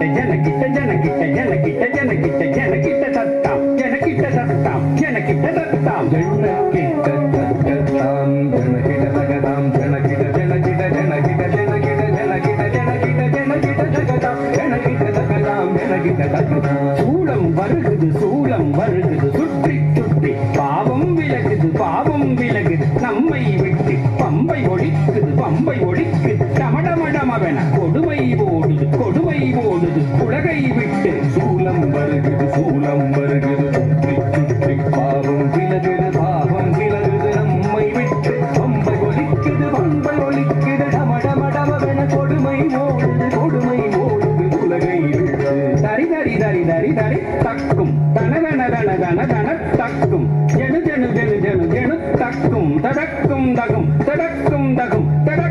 ஜனகிட்ட ஜனகிட்ட ஜனகிட்ட ஜனகிட்ட ஜனகிட்ட தத்தாம் ஜனகிட்ட தத்தாம் ஜனகிட்ட தத்தாம் ஜனகிட்ட தத்தாம் ஜனகிட்ட தகதாம் ஜனகிட்ட ஜனகிட்ட ஜனகிட்ட ஜனகிட்ட ஜனகிட்ட ஜனகிட்ட ஜனகிட்ட தகதாம் ஜனகிட்ட தகதாம் ஜனகிட்ட தகதாம் சூளம் வருகுது சுற்றி சுற்றி பாவம் விலகுது நம்மை விட்டு பம்பை ஒழிக்குது டமடமடமவென கொடுமை ஓடுது உலகை விட்டு சூலம் வருகுது சுற்றி சுற்றி பாவம் விலகுது நம்மை விட்டு பம்பை ஒழிக்குது டமடமடமவென கொடுமை ஓடுது உலகை விட்டு தரி தரி தரி தரி தரி தக்கும் தன தக்கும் ஜனு ஜனு ஜனு ஜனு ஜனு தக்கும் தடக்கும் தகும் தடக்கும் தகும் தடக்கும்